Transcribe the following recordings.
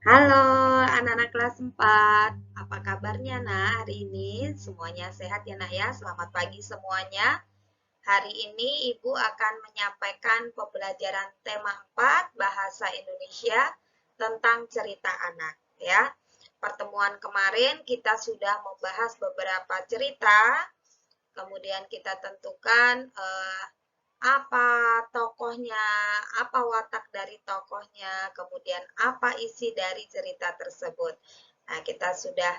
Halo anak-anak kelas 4, apa kabarnya nak hari ini? Semuanya sehat ya nak ya, selamat pagi semuanya. Hari ini Ibu akan menyampaikan pembelajaran tema 4 Bahasa Indonesia tentang cerita anak ya. Pertemuan kemarin kita sudah membahas beberapa cerita, kemudian kita tentukan apa tokohnya, apa watak dari tokohnya, kemudian apa isi dari cerita tersebut. Nah, kita sudah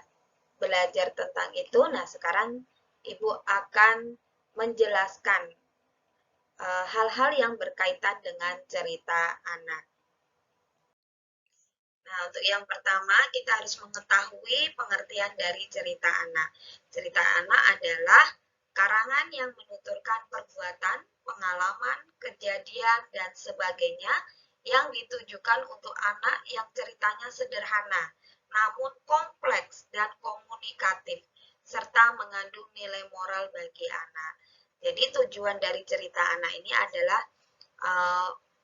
belajar tentang itu. Nah, sekarang Ibu akan menjelaskan hal-hal yang berkaitan dengan cerita anak. Nah, untuk yang pertama, kita harus mengetahui pengertian dari cerita anak. Cerita anak adalah karangan yang menuturkan perbuatan, pengalaman, kejadian, dan sebagainya yang ditujukan untuk anak yang ceritanya sederhana, namun kompleks dan komunikatif, serta mengandung nilai moral bagi anak. Jadi tujuan dari cerita anak ini adalah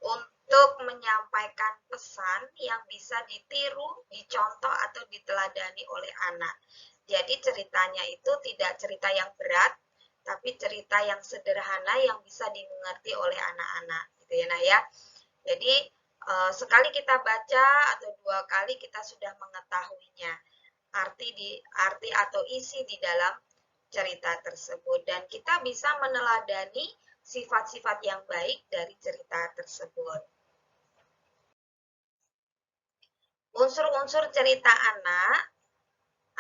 untuk menyampaikan pesan yang bisa ditiru, dicontoh, atau diteladani oleh anak. Jadi ceritanya itu tidak cerita yang berat, tapi cerita yang sederhana yang bisa dimengerti oleh anak-anak, gitu ya Nak ya. Jadi sekali kita baca atau dua kali kita sudah mengetahuinya arti atau isi di dalam cerita tersebut, dan kita bisa meneladani sifat-sifat yang baik dari cerita tersebut. Unsur-unsur cerita anak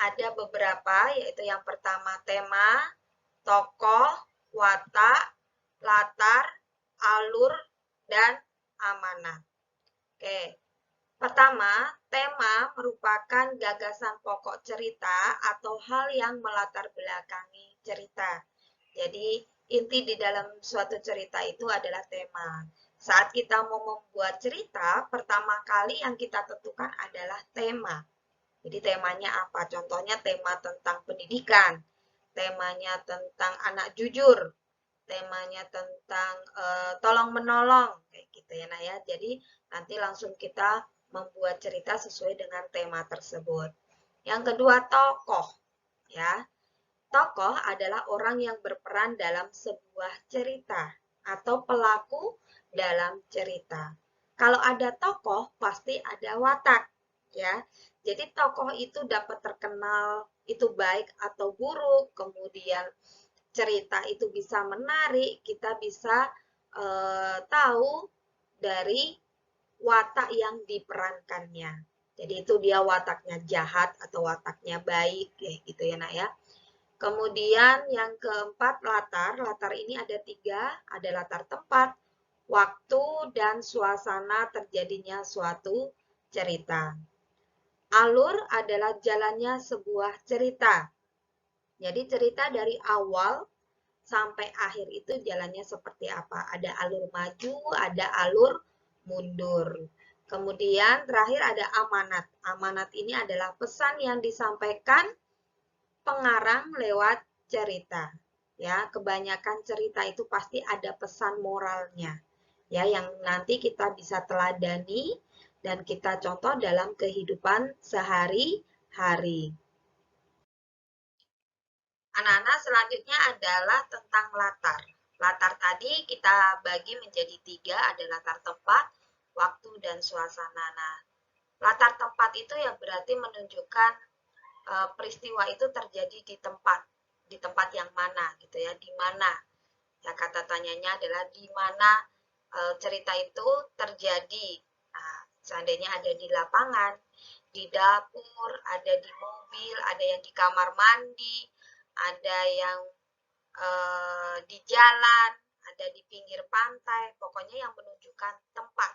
ada beberapa, yaitu yang pertama tema, tokoh, watak, latar, alur, dan amanat. Oke, pertama, tema merupakan gagasan pokok cerita atau hal yang melatar belakangi cerita. Jadi, inti di dalam suatu cerita itu adalah tema. Saat kita mau membuat cerita, pertama kali yang kita tentukan adalah tema. Jadi temanya apa? Contohnya tema tentang pendidikan, temanya tentang anak jujur, temanya tentang tolong menolong, kayak gitu ya Nak ya. Jadi nanti langsung kita membuat cerita sesuai dengan tema tersebut. Yang kedua, tokoh ya. Tokoh adalah orang yang berperan dalam sebuah cerita atau pelaku dalam cerita. Kalau ada tokoh, pasti ada watak, ya. Jadi tokoh itu dapat terkenal itu baik atau buruk, kemudian cerita itu bisa menarik, kita bisa tahu dari watak yang diperankannya. Jadi itu dia wataknya jahat atau wataknya baik, kayak gitu ya Nak ya. Kemudian yang keempat, latar. Latar ini ada tiga, ada latar tempat, waktu, dan suasana terjadinya suatu cerita. Alur adalah jalannya sebuah cerita. Jadi cerita dari awal sampai akhir itu jalannya seperti apa. Ada alur maju, ada alur mundur. Kemudian terakhir ada amanat. Amanat ini adalah pesan yang disampaikan pengarang lewat cerita. Ya, kebanyakan cerita itu pasti ada pesan moralnya. Ya, yang nanti kita bisa teladani dan kita contoh dalam kehidupan sehari-hari. Anak-anak, selanjutnya adalah tentang latar. Latar tadi kita bagi menjadi tiga, ada latar tempat, waktu, dan suasana. Nah, latar tempat itu ya berarti menunjukkan peristiwa itu terjadi di tempat yang mana gitu ya, di mana. Ya, kata tanyanya adalah di mana cerita itu terjadi. Nah, seandainya ada di lapangan, di dapur, ada di mobil, ada yang di kamar mandi, ada yang di jalan, ada di pinggir pantai, pokoknya yang menunjukkan tempat.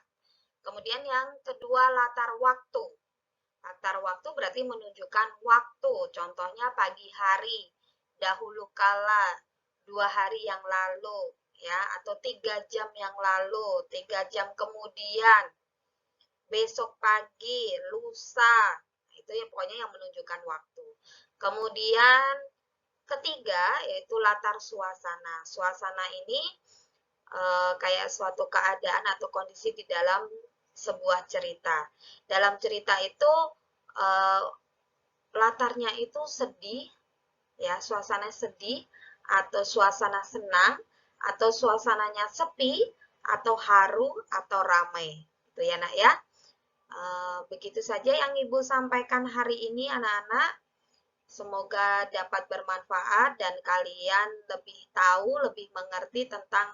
Kemudian yang kedua, latar waktu. Latar waktu berarti menunjukkan waktu, contohnya pagi hari, dahulu kala, 2 hari yang lalu, ya, atau 3 jam yang lalu, 3 jam kemudian, besok pagi, lusa, itu ya pokoknya yang menunjukkan waktu. Kemudian ketiga yaitu latar suasana. Suasana ini kayak suatu keadaan atau kondisi di dalam sebuah cerita. Dalam cerita itu latarnya itu sedih, ya, suasana sedih, atau suasana senang, atau suasananya sepi, atau haru, atau ramai. Itu ya, Nak ya. Begitu saja yang Ibu sampaikan hari ini, anak-anak. Semoga dapat bermanfaat dan kalian lebih tahu, lebih mengerti tentang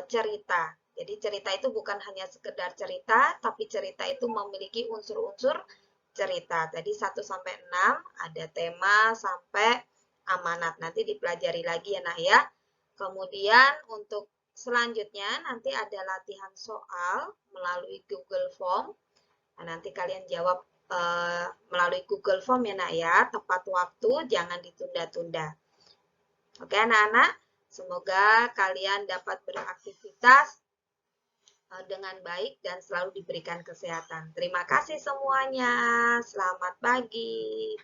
cerita. Jadi cerita itu bukan hanya sekedar cerita, tapi cerita itu memiliki unsur-unsur cerita. Tadi 1 sampai 6 ada tema sampai amanat. Nanti dipelajari lagi ya, Nak ya. Kemudian untuk selanjutnya nanti ada latihan soal melalui Google Form. Nah, nanti kalian jawab melalui Google Form ya, Nak ya. Tepat waktu, jangan ditunda-tunda. Oke, anak-anak. Semoga kalian dapat beraktivitas dengan baik dan selalu diberikan kesehatan. Terima kasih semuanya. Selamat pagi.